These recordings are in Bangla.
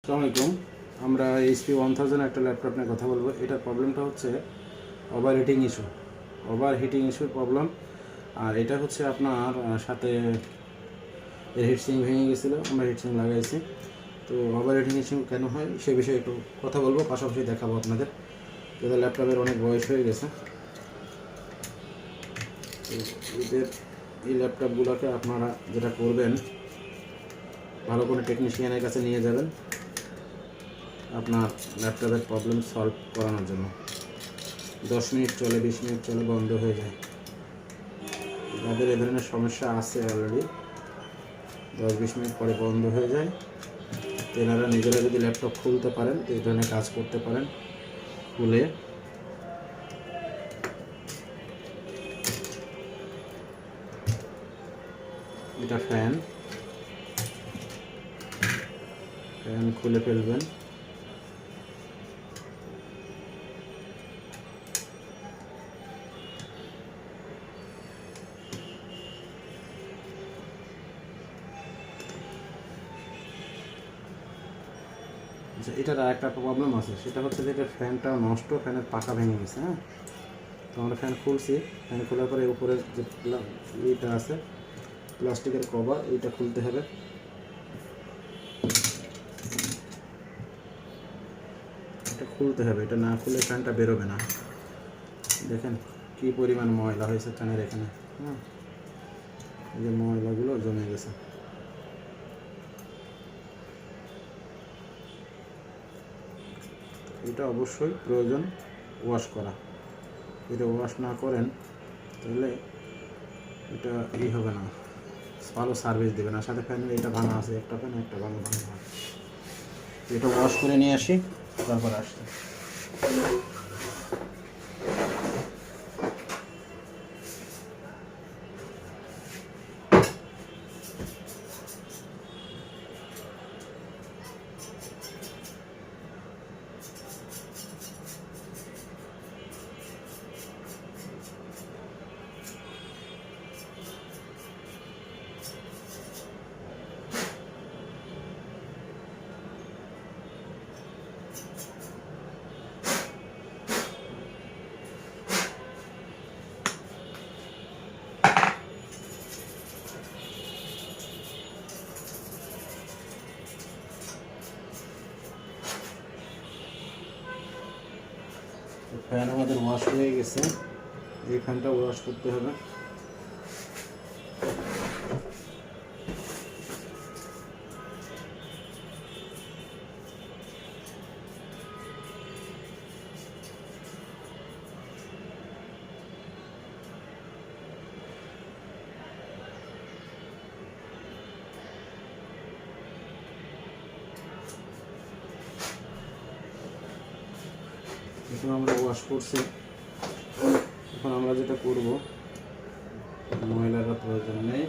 আসসালামু আলাইকুম। আমরা HP 1000 একটা ল্যাপটপ নিয়ে কথা বলবো। এটার প্রবলেমটা হচ্ছে ওভারহিটিং ইস্যুর প্রবলেম। আর এটা হচ্ছে আপনার সাথে এর হিটসিং ভেঙে গেছিলো, আমরা হিটসিং লাগাইছি। তো ওভারহিটিং ইস্যু কেন হয় সে বিষয়ে একটু কথা বলবো, পাশাপাশি দেখাবো আপনাদের। এদের ল্যাপটপের অনেক বয়স হয়ে গেছে। এদের এই ল্যাপটপগুলোকে আপনারা যেটা করবেন, ভালো কোনো টেকনিশিয়ানের কাছে নিয়ে যাবেন আপনার ল্যাপটপের প্রবলেম সলভ করানোর জন্য। 10 মিনিট চলে, 20 মিনিট চলে, বন্ধ হয়ে যায়। যাদের এ ধরনের সমস্যা আছে অলরেডি 10-20 মিনিট পরে বন্ধ হয়ে যায়, তেনারা নিজেরা যদি ল্যাপটপ খুলতে পারেন তো এই ধরনের কাজ করতে পারেন। খুলে এটা ফ্যান খুলে ফেলবেন। এটার আর একটা প্রবলেম আছে, সেটা হচ্ছে যে এটা ফ্যানটা নষ্ট, ফ্যানের পাখা ভেঙে গেছে। হ্যাঁ, তো আমরা ফ্যান খুলছি, ফ্যান খোলার পরে উপরের যে এইটা আছে প্লাস্টিকের কভার, এইটা খুলতে হবে। এটা খুলতে হবে, এটা না খুলে ফ্যানটা বেরোবে না। দেখেন কি পরিমাণ ময়লা হয়েছে ফ্যানের এখানে। হ্যাঁ, এই যে ময়লাগুলো জমে গেছে। এটা অবশ্যই প্রয়োজন ওয়াশ করা। যদি ওয়াশ না করেন তাহলে এটা হবে না, ভালো সার্ভিস দেবে না। সাথে ফ্যানের এটা ভাঙা আছে, একটা ফ্যান একটা ভাঙা। এটা ওয়াশ করে নিয়ে আসি, তারপর আসতে। ফ্যান আমাদের ওয়াশ হয়ে গেছে, এই ফ্যানটা ওয়াশ করতে হবে। এখন আমরা ওয়াশ করছি, এখন আমরা যেটা করব, ময়লাটা প্রয়োজন নেই।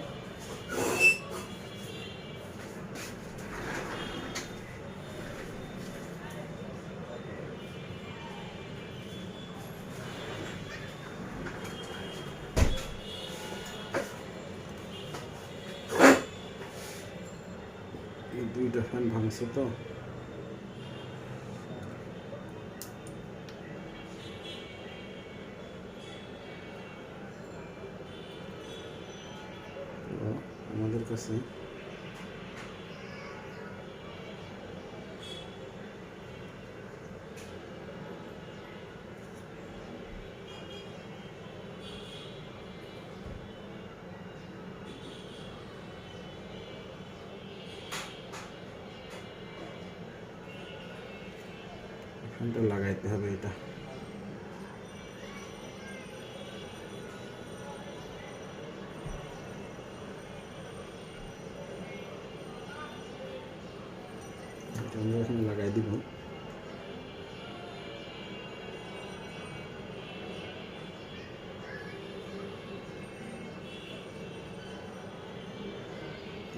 এই দুইটা ফ্যান ভাঙছে, তো আমাদের কাছে ফ্যানটা লাগাইতে হবে। এটা আমরা এখানে লাগাই দিব।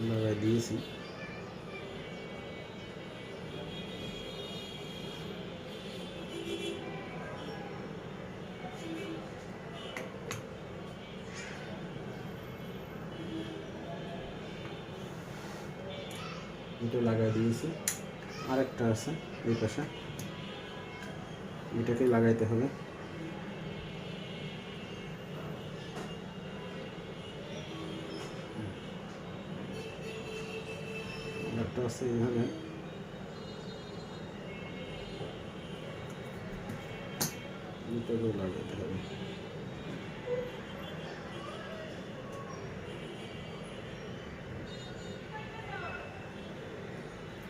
লাগাই দিয়েছি। এটা লাগাই দিয়েছি। আরেকটা আছে এই পাশে, এটাকে লাগাইতে হবে। একটা আছে এইভাবে, এটাকেও লাগাইতে হবে।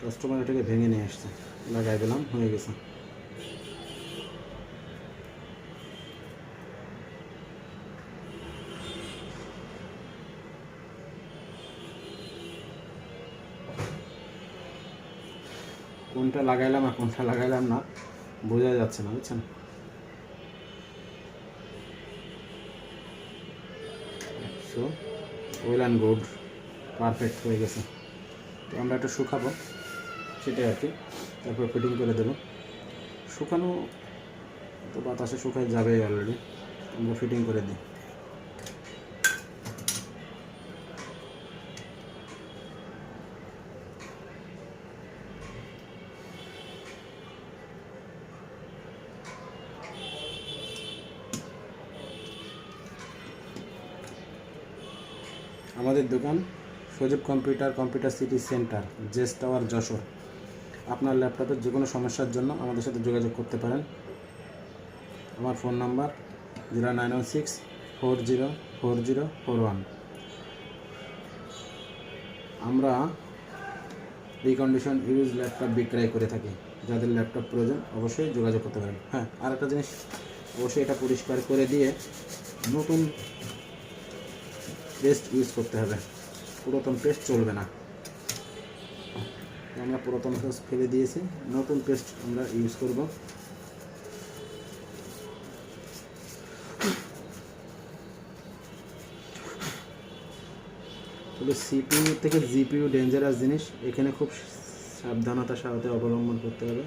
কাস্টমার এটাকে ভেঙে নিয়ে আসছে, লাগাই দিলাম, হয়ে গেছে। কোনটা লাগাইলাম আর কোনটা লাগাইলাম না বোঝা যাচ্ছে না, বুঝছেন। So well and good, perfect হয়ে গেছে। তো আমরা একটু শুকাবো, সেটাই আর কি, তারপর ফিটিং করে দেবো। শুকানো তো বাতাসে শুকায় যাবে অলরেডি, আমরা ফিটিং করে দিই। আমাদের দোকান সজীব কম্পিউটার সিটি সেন্টার, জেস টাওয়ার, যশোর। আপনার ল্যাপটপের যে কোনো সমস্যার জন্য আমাদের সাথে যোগাযোগ করতে পারেন। আমার ফোন নাম্বার 0916404041। আমরা রিকন্ডিশন ইউজ ল্যাপটপ বিক্রয় করে থাকি। যাদের ল্যাপটপ প্রয়োজন অবশ্যই যোগাযোগ করতে পারেন। হ্যাঁ, আর একটা জিনিস, অবশ্যই এটা পরিষ্কার করে দিয়ে নতুন পেস্ট ইউজ করতে হবে, পুরাতন পেস্ট চলবে না। আমরা পুরাতন পেস্ট ফেলে দিয়েছি, নতুন পেস্ট আমরা ইউজ করব। তবে সিপিইউ থেকে জিপিইউ ডেঞ্জারাস জিনিস, এখানে খুব সাবধানতার সাথে অবলম্বন করতে হবে।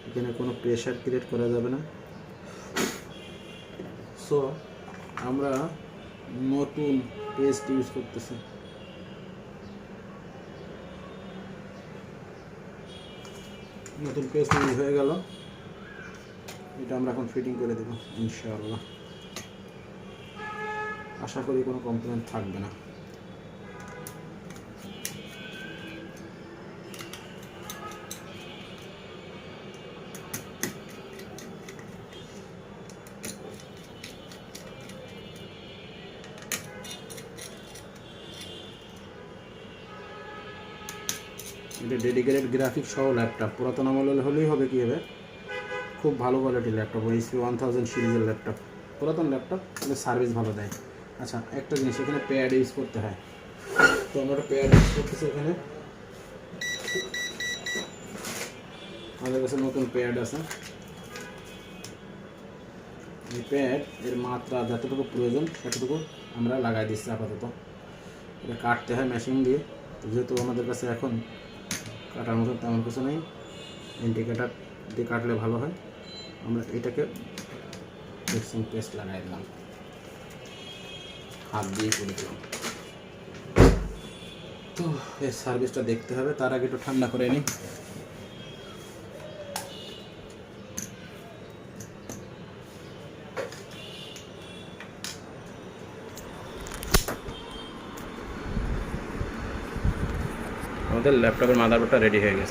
এখানে কোনো প্রেশার ক্রিয়েট করা যাবে না। সো আমরা নতুন পেস্ট ইউজ করতেছি। নতুন পেস্ট ইউজ হয়ে গেল, এটা আমরা এখন ফিটিং করে দেব ইনশাআল্লাহ। আশা করি কোনো কমপ্লেন থাকবে না। এটা ডেডিকেটেড গ্রাফিক্স সহ ল্যাপটপ, পুরাতন আমলের হলেই হবে, কী হবে, খুব ভালো কোয়ালিটির ল্যাপটপ, HP 1000 সিরিজের ল্যাপটপ, পুরাতন ল্যাপটপ, কিন্তু সার্ভিস ভালো দেয়। আচ্ছা, একটা জিনিস, এখানে প্যাড ইউজ করতে হয়, তো আমরা একটা প্যাড ইউজ করতেছি। এখানে আমাদের কাছে নতুন প্যাড আছে। এই প্যাড এর মাত্রা যতটুকু প্রয়োজন ততটুকু আমরা লাগাই দিচ্ছি আপাতত। এটা কাটতে হয় মেশিন দিয়ে, তো যেহেতু আমাদের কাছে এখন কাটার মতো তেমন কিছু নেই, ইন্ডিকেটার দিয়ে কাটলে ভালো হয়। আমরা এটাকে ফিক্সিং পেস্ট লাগাই দিলাম, হাত দিয়ে করে দিলাম। তো এর সার্ভিসটা দেখতে হবে, তার আগে একটু ঠান্ডা করে নিই। আমাদের ল্যাপটপের মাদারবোর্ডটা রেডি হয়ে গেছে।